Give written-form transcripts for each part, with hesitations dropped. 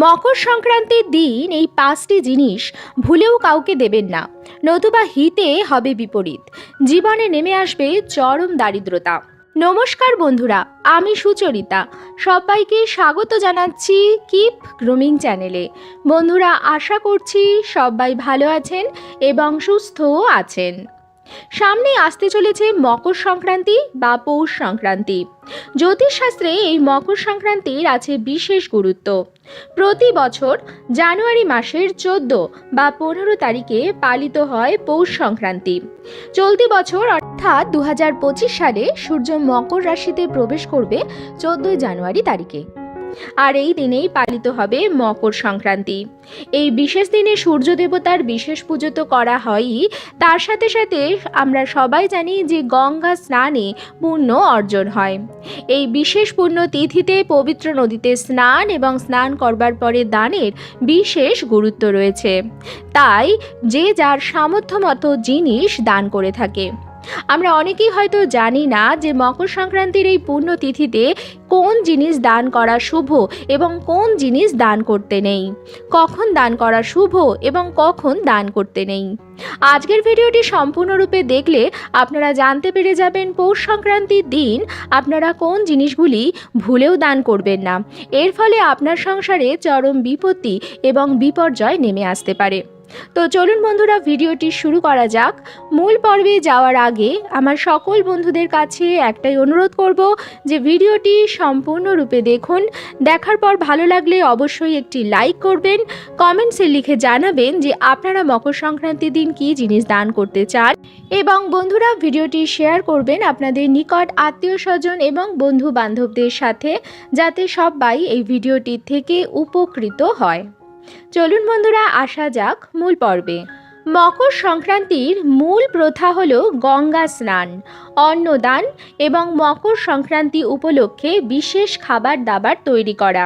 মকর সংক্রান্তির দিন এই 5টি জিনিস ভুলেও কাউকে দেবেন না, নতুবা হিতে হবে বিপরীত। জীবনে নেমে আসবে চরম দারিদ্রতা। নমস্কার বন্ধুরা, আমি সুচরিতা। সবাইকে স্বাগত জানাচ্ছি কিপ গ্রুমিং চ্যানেলে। বন্ধুরা, আশা করছি সবাই ভালো আছেন এবং সুস্থও আছেন। সামনে আসতে চলেছে মকর সংক্রান্তি বা পৌষ সংক্রান্তি। জ্যোতিষশাস্ত্রে এই মকর সংক্রান্তির আছে বিশেষ গুরুত্ব। প্রতি বছর জানুয়ারি মাসের 14 বা 15 তারিখে পালিত হয় পৌষ সংক্রান্তি। চলতি বছর অর্থাৎ 2025 সালে সূর্য মকর রাশিতে প্রবেশ করবে 14 জানুয়ারি তারিখে, আর এই দিনেই পালিত হবে মকর সংক্রান্তি। এই বিশেষ দিনে সূর্য দেবতার বিশেষ পুজো তো করা হয়ই, তার সাথে সাথে আমরা সবাই জানি যে গঙ্গা স্নানে পুণ্য অর্জন হয়। এই বিশেষ পুণ্য তিথিতে পবিত্র নদীতে স্নান এবং স্নান করবার পরে দানের বিশেষ গুরুত্ব রয়েছে। তাই যে যার সামর্থ্য মতো জিনিস দান করে থাকে। আমরা অনেকেই হয়তো জানি না যে মকর সংক্রান্তির এই পুণ্য তিথিতে কোন জিনিস দান করা শুভ এবং কোন জিনিস দান করতে নেই, কখন দান করা শুভ এবং কখন দান করতে নেই। আজকের ভিডিওটি সম্পূর্ণরূপে দেখলে আপনারা জানতে পেরে যাবেন পৌষ সংক্রান্তির দিন আপনারা কোন জিনিসগুলি ভুলেও দান করবেন না। এর ফলে আপনার সংসারে চরম বিপত্তি এবং বিপর্যয় নেমে আসতে পারে। তো চলুন বন্ধুরা, ভিডিওটি শুরু করা যাক। মূল পর্বে যাওয়ার আগে আমার সকল বন্ধুদের কাছে একটাই অনুরোধ করব যে ভিডিওটি সম্পূর্ণরূপে দেখুন। দেখার পর ভালো লাগলে অবশ্যই একটি লাইক করবেন, কমেন্টসে লিখে জানাবেন যে আপনারা মকর সংক্রান্তির দিন কী জিনিস দান করতে চান, এবং বন্ধুরা ভিডিওটি শেয়ার করবেন আপনাদের নিকট আত্মীয় স্বজন এবং বন্ধু বান্ধবদের সাথে, যাতে সবাই এই ভিডিওটি থেকে উপকৃত হয়। চলুন বন্ধুরা, আসা যাক মূল পর্বে। মকর সংক্রান্তির মূল প্রথা হল গঙ্গা স্নান, অন্নদান এবং মকর সংক্রান্তি উপলক্ষে বিশেষ খাবার দাবার তৈরি করা।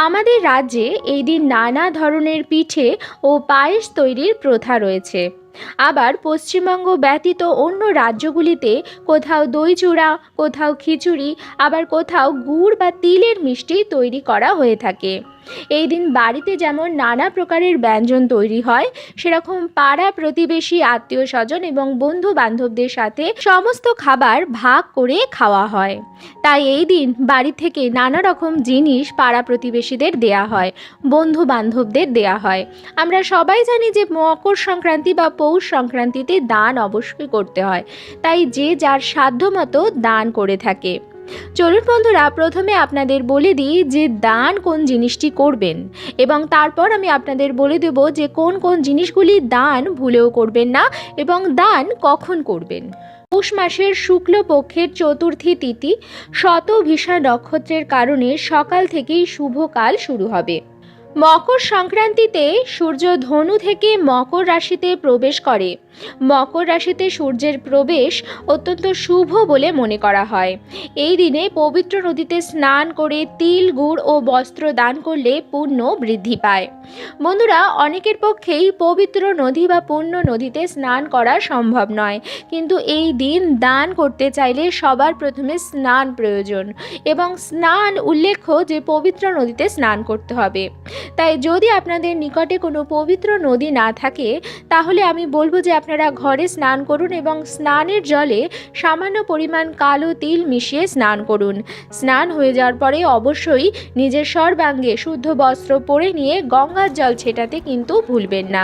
আমাদের রাজ্যে এই দিন নানা ধরনের পিঠে ও পায়েস তৈরির প্রথা রয়েছে। আবার পশ্চিমবঙ্গ ব্যতীত অন্য রাজ্যগুলিতে কোথাও দই চূড়া, কোথাও খিচুড়ি, আবার কোথাও গুড় বা তিলের মিষ্টি তৈরি করা হয়ে থাকে। এই দিন বাড়িতে যেমন নানা প্রকারের ব্যঞ্জন তৈরি হয়, সেরকম পাড়া প্রতিবেশী, আত্মীয় স্বজন এবং বন্ধু বান্ধবদের সাথে সমস্ত খাবার ভাগ করে খাওয়া হয়। তাই এই দিন বাড়ি থেকে নানা রকম জিনিস পাড়া প্রতিবেশীদের দেয়া হয়, বন্ধু বান্ধবদের দেয়া হয়। আমরা সবাই জানি যে মকর সংক্রান্তি বা পৌষ সংক্রান্তিতে দান অবশ্যই করতে হয়, তাই যে যার সাধ্যমতো দান করে থাকে। চলুন বন্ধুরা, প্রথমে আপনাদের বলে দিই যে দান কোন জিনিসটি করবেন, এবং তারপর আমি আপনাদের বলে দেব যে কোন কোন জিনিসগুলি দান ভুলেও করবেন না এবং দান কখন করবেন। পৌষ মাসের শুক্লপক্ষের চতুর্থী তিথি শতভিষা নক্ষত্রের কারণে সকাল থেকেই শুভকাল শুরু হবে। মকর সংক্রান্তিতে সূর্য ধনু থেকে মকর রাশিতে প্রবেশ করে। মকর রাশিতে সূর্যের প্রবেশ অত্যন্ত শুভ বলে মনে করা হয়। এই দিনে পবিত্র নদীতে স্নান করে তিল, গুড় ও বস্ত্র দান করলে পুণ্য বৃদ্ধি পায়। বন্ধুরা, অনেকের পক্ষেই পবিত্র নদী বা পুণ্য নদীতে স্নান করা সম্ভব নয়, কিন্তু এই দিন দান করতে চাইলে সবার প্রথমে স্নান প্রয়োজন, এবং স্নান উল্লেখ্য যে পবিত্র নদীতে স্নান করতে হবে। তাই যদি আপনাদের নিকটে কোনো পবিত্র নদী না থাকে, তাহলে আমি বলবো যে আপনারা ঘরে স্নান করুন এবং স্নানের জলে সামান্য পরিমাণ কালো তিল মিশিয়ে স্নান করুন। স্নান হয়ে যাওয়ার পরে অবশ্যই নিজের সর্বাঙ্গে শুদ্ধ বস্ত্র পরে নিয়ে গঙ্গার জল ছেটাতে কিন্তু ভুলবেন না,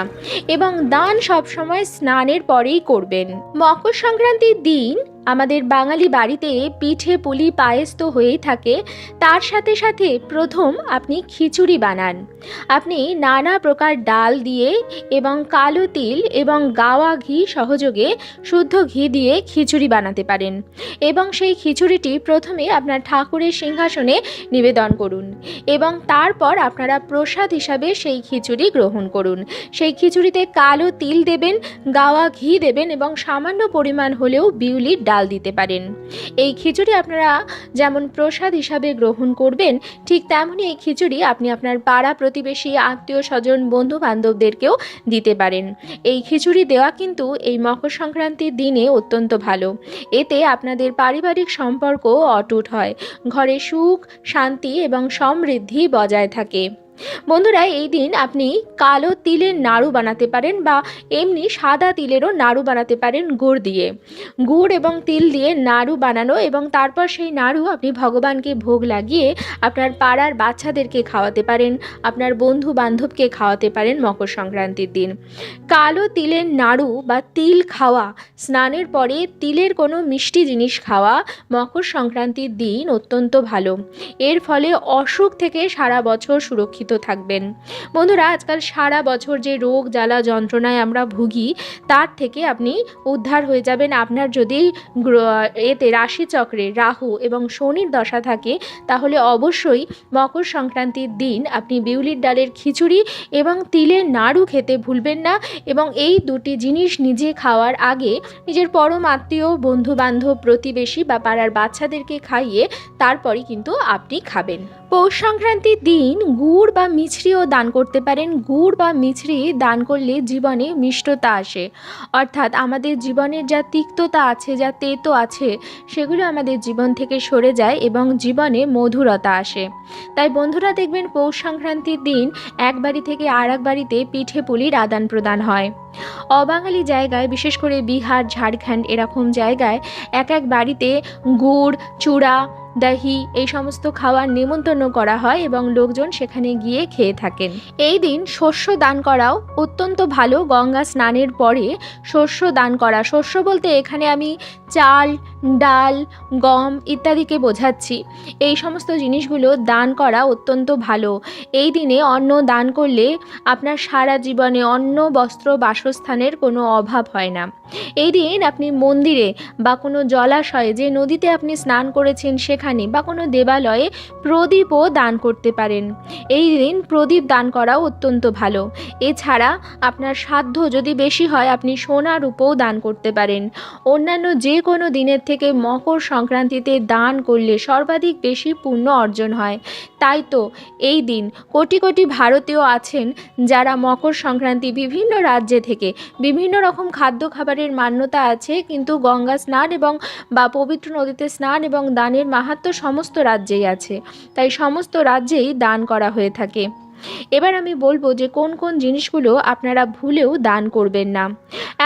এবং দান সবসময় স্নানের পরেই করবেন। মকর সংক্রান্তির দিন আমাদের বাঙালি বাড়িতে পিঠে, পুলি, পায়েস তো হয়েই থাকে। তার সাথে সাথে প্রথম আপনি খিচুড়ি বানান। আপনি নানা প্রকার ডাল দিয়ে এবং কালো তিল এবং গাওয়া ঘি সহযোগে শুদ্ধ ঘি দিয়ে খিচুড়ি বানাতে পারেন, এবং সেই খিচুড়িটি প্রথমে আপনার ঠাকুরের সিংহাসনে নিবেদন করুন, এবং তারপর আপনারা প্রসাদ হিসাবে সেই খিচুড়ি গ্রহণ করুন। সেই খিচুড়িতে কালো তিল দেবেন, গাওয়া ঘি দেবেন এবং সামান্য পরিমাণ হলেও বিউলির ডাল দিতে পারেন। এই খিচুড়ি আপনারা যেমন প্রসাদ হিসাবে গ্রহণ করবেন, ঠিক তেমনই এই খিচুড়ি আপনি আপনার পাড়া প্রতিবেশী, আত্মীয় স্বজন, বন্ধু বান্ধবদেরকেও দিতে পারেন। এই খিচুড়ি দেওয়া কিন্তু এই মকর সংক্রান্তির দিনে অত্যন্ত ভালো। এতে আপনাদের পারিবারিক সম্পর্ক অটুট হয়, ঘরে সুখ, শান্তি এবং সমৃদ্ধি বজায় থাকে। বন্ধুরা, এই দিন আপনি কালো তিলের নাড়ু বানাতে পারেন বা এমনি সাদা তিলেরও নাড়ু বানাতে পারেন গুড় দিয়ে। গুড় এবং তিল দিয়ে নাড়ু বানানো এবং তারপর সেই নাড়ু আপনি ভগবানকে ভোগ লাগিয়ে আপনার পাড়ার বাচ্চাদেরকে খাওয়াতে পারেন, আপনার বন্ধু বান্ধবকে খাওয়াতে পারেন মকর সংক্রান্তির দিন। কালো তিলের নাড়ু বা তিল খাওয়া, স্নানের পরে তিলের কোনো মিষ্টি জিনিস খাওয়া মকর সংক্রান্তির দিন অত্যন্ত ভালো। এর ফলে অসুখ থেকে সারা বছর সুরক্ষিত থাকবেন। বন্ধুরা, আজকাল সারা বছর যে রোগ জ্বালা যন্ত্রণায় আমরা ভুগি তার থেকে আপনি উদ্ধার হয়ে যাবেন। আপনার যদি এতে রাশিচক্রে রাহু এবং শনির দশা থাকে তাহলে অবশ্যই মকর সংক্রান্তির দিন আপনি বিউলির ডালের খিচুড়ি এবং তিলের নাড়ু খেতে ভুলবেন না। এবং এই দুটি জিনিস নিজে খাওয়ার আগে নিজের পরম আত্মীয়, বন্ধু বান্ধব, প্রতিবেশী বা পাড়ার বাচ্চাদেরকে খাইয়ে তারপরই কিন্তু আপনি খাবেন। পৌষ সংক্রান্তির দিন গুড় বা মিছরিও দান করতে পারেন। গুড় বা মিছরি দান করলে জীবনে মিষ্টতা আসে, অর্থাৎ আমাদের জীবনের যা তিক্ততা আছে, যা তেতো আছে, সেগুলো আমাদের জীবন থেকে সরে যায় এবং জীবনে মধুরতা আসে। তাই বন্ধুরা দেখবেন পৌষ সংক্রান্তির দিন এক বাড়ি থেকে আর এক বাড়িতে পিঠে পুলির আদান প্রদান হয়। অবাঙালি জায়গায়, বিশেষ করে বিহার, ঝাড়খণ্ড এরকম জায়গায় এক এক বাড়িতে গুড়, চূড়া, দহি এই সমস্ত খাওয়ার নিমন্ত্রণ করা হয় এবং লোকজন সেখানে গিয়ে খেয়ে থাকেন। এই দিন শস্য দান করাও অত্যন্ত ভালো। গঙ্গা স্নানের পরে শস্য দান করা, শস্য বলতে এখানে আমি চাল, ডাল, গম ইত্যাদিকে বোঝাচ্ছি। এই সমস্ত জিনিসগুলো দান করা অত্যন্ত ভালো। এই দিনে অন্ন দান করলে আপনার সারা জীবনে অন্ন, বস্ত্র, বাসস্থানের কোনো অভাব হয় না। এই দিন আপনি মন্দিরে বা কোনো জলাশয়ে, যে নদীতে আপনি স্নান করেছেন সেখানে বা কোনো দেবালয়ে প্রদীপও দান করতে পারেন। এই দিন প্রদীপ দান করাও অত্যন্ত ভালো। এছাড়া আপনার সাধ্য যদি বেশি হয় আপনি সোনা রূপও দান করতে পারেন। অন্যান্য যে কোনো দিনের থেকে মকর সংক্রান্তিতে দান করলে সর্বাধিক বেশি পুণ্য অর্জন হয়। তাই তো এই দিন কোটি কোটি ভারতীয় আছেন যারা মকর সংক্রান্তি বিভিন্ন রাজ্যে থেকে বিভিন্ন রকম খাদ্য খাবারের মান্যতা আছে, কিন্তু গঙ্গা স্নান এবং বা পবিত্র নদীতে স্নান এবং দানের মাহাত্ম্য সমস্ত রাজ্যেই আছে। তাই সমস্ত রাজ্যেই দান করা হয়ে থাকে। এবার আমি বলবো যে কোন কোন জিনিসগুলো আপনারা ভুলেও দান করবেন না।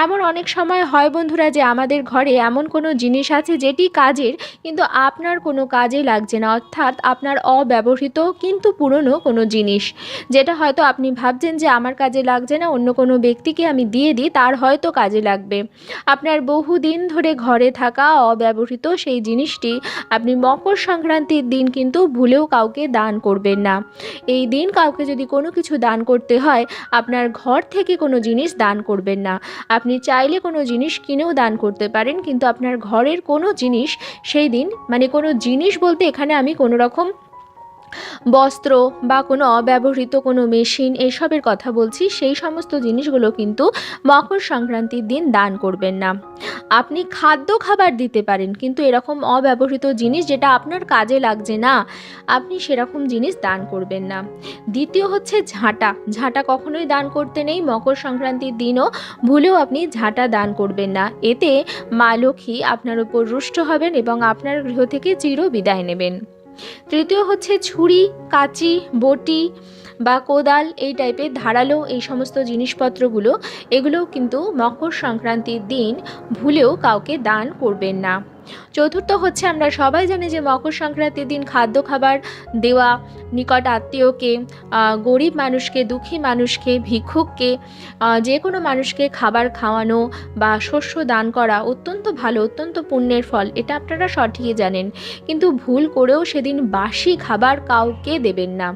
এমন অনেক সময় হয় বন্ধুরা যে আমাদের ঘরে এমন কোনো জিনিস আছে যেটি কাজের কিন্তু আপনার কোনো কাজে লাগছে না, অর্থাৎ আপনার অব্যবহৃত কিন্তু পুরনো কোনো জিনিস, যেটা হয়তো আপনি ভাবছেন যে আমার কাজে লাগছে না, অন্য কোনো ব্যক্তিকে আমি দিয়ে দিই, তার হয়তো কাজে লাগবে। আপনার বহুদিন ধরে ঘরে থাকা অব্যবহৃত সেই জিনিসটি আপনি মকর সংক্রান্তির দিন কিন্তু ভুলেও কাউকে দান করবেন না। এই দিন কাউকে যদি কোনো কিছু দান করতে হয় আপনার ঘর থেকে কোনো জিনিস দান করবেন না। আপনি চাইলে কোনো জিনিস কিনেও দান করতে পারেন, কিন্তু আপনার ঘরের কোনো জিনিস সেই দিন, মানে কোনো জিনিস বলতে এখানে আমি কোনো রকম বস্ত্র বা কোনো অব্যবহৃত কোনো মেশিন এসবের কথা বলছি, সেই সমস্ত জিনিসগুলো কিন্তু মকর সংক্রান্তির দিন দান করবেন না। আপনি খাদ্য খাবার দিতে পারেন, কিন্তু এরকম অব্যবহৃত জিনিস যেটা আপনার কাজে লাগছে না আপনি সেরকম জিনিস দান করবেন না। দ্বিতীয় হচ্ছে ঝাঁটা। ঝাঁটা কখনোই দান করতে নেই। মকর সংক্রান্তির দিনও ভুলেও আপনি ঝাঁটা দান করবেন না। এতে মা লক্ষ্মী আপনার উপর রুষ্ট হবেন এবং আপনার গৃহ থেকে চির বিদায় নেবেন। তৃতীয় হচ্ছে ছুরি, কাঁচি, বটি বা কোদাল এই টাইপের ধারালো এই সমস্ত জিনিসপত্রগুলো, এগুলোও কিন্তু মকর সংক্রান্তির দিন ভুলেও কাউকে দান করবেন না। চতুর্থ হচ্ছে আমরা সবাই জানি যে মকর সংক্রান্তির দিন খাদ্য খাবার দেওয়া, নিকট আত্মীয়কে, গরিব মানুষকে, দুঃখী মানুষকে, ভিক্ষুককে, যে কোনো মানুষকে খাবার খাওয়ানো বা শস্য দান করা অত্যন্ত ভালো, অত্যন্ত পুণ্যের ফল, এটা আপনারা সঠিকই জানেন। কিন্তু ভুল করেও সেদিন বাসি খাবার কাউকে দেবেন না।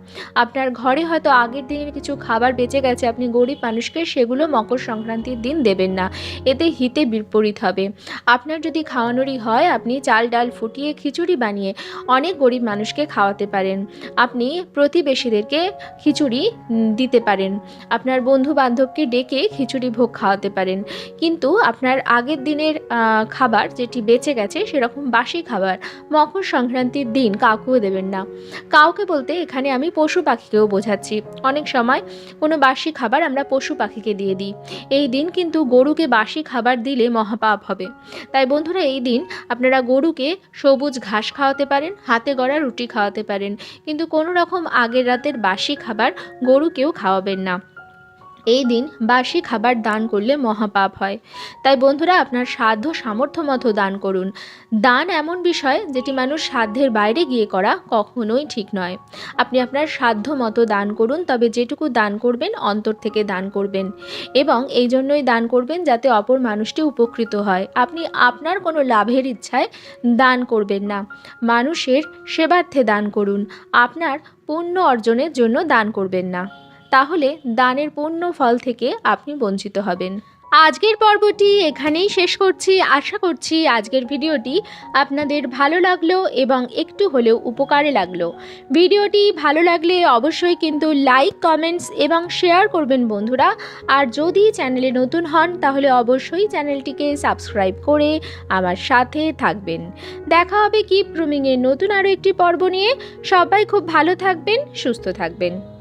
আপনার ঘরে হয়তো আগের দিনের কিছু খাবার বেঁচে গেছে, আপনি গরিব মানুষকে সেগুলো মকর সংক্রান্তির দিন দেবেন না। এতে হিতে বিপরীত হবে। আপনার যদি খাওয়ানোরই হয় আপনি চাল ডাল ফুটিয়ে খিচুড়ি বানিয়ে অনেক গরিব মানুষকে খাওয়াতে পারেন। আপনি প্রতিবেশীদেরকে খিচুড়ি দিতে পারেন, আপনার বন্ধু বান্ধবকে ডেকে খিচুড়ি ভোগ খাওয়াতে পারেন। কিন্তু আপনার আগের দিনের খাবার যেটি বেঁচে গেছে সেরকম বাসি খাবার মকর সংক্রান্তির দিন কাউকেও দেবেন না। কাউকে বলতে এখানে আমি পশু পাখিকেও বোঝাচ্ছি। অনেক সময় কোনো বাসি খাবার আমরা পশু পাখিকে দিয়ে দিই। এই দিন কিন্তু গরুকে বাসি খাবার দিলে মহাপাপ হবে। তাই বন্ধুরা এই দিন আপনারা গরুকে সবুজ ঘাস খাওয়াতে পারেন, হাতে গড়া রুটি খাওয়াতে পারেন, কিন্তু কোনো রকম আগের রাতের বাসি খাবার গরুকেও খাওয়াবেন না। এই দিন বাসি খাবার দান করলে মহাপাপ হয়। তাই বন্ধুরা, আপনার সাধ্য সামর্থ্য মতো দান করুন। দান এমন বিষয় যেটি মানুষ সাধ্যের বাইরে গিয়ে করা কখনোই ঠিক নয়। আপনি আপনার সাধ্য মতো দান করুন, তবে যেটুকু দান করবেন অন্তর থেকে দান করবেন, এবং এই জন্যই দান করবেন যাতে অপর মানুষটি উপকৃত হয়। আপনি আপনার কোনো লাভের ইচ্ছায় দান করবেন না। মানুষের সেবার্থে দান করুন, আপনার পুণ্য অর্জনের জন্য দান করবেন না। তাহলে দানের পূর্ণ ফল থেকে আপনি বঞ্চিত হবেন। আজকের পর্বটি এখানেই শেষ করছি। আশা করছি আজকের ভিডিওটি আপনাদের ভালো লাগলো এবং একটু হলেও উপকারে লাগলো। ভিডিওটি ভালো লাগলে অবশ্যই কিন্তু লাইক, কমেন্টস এবং শেয়ার করবেন বন্ধুরা। আর যদি চ্যানেলে নতুন হন তাহলে অবশ্যই চ্যানেলটিকে সাবস্ক্রাইব করে আমার সাথে থাকবেন। দেখা হবে কিপ গ্রুমিংয়ের নতুন আরও একটি পর্ব নিয়ে। সবাই খুব ভালো থাকবেন, সুস্থ থাকবেন।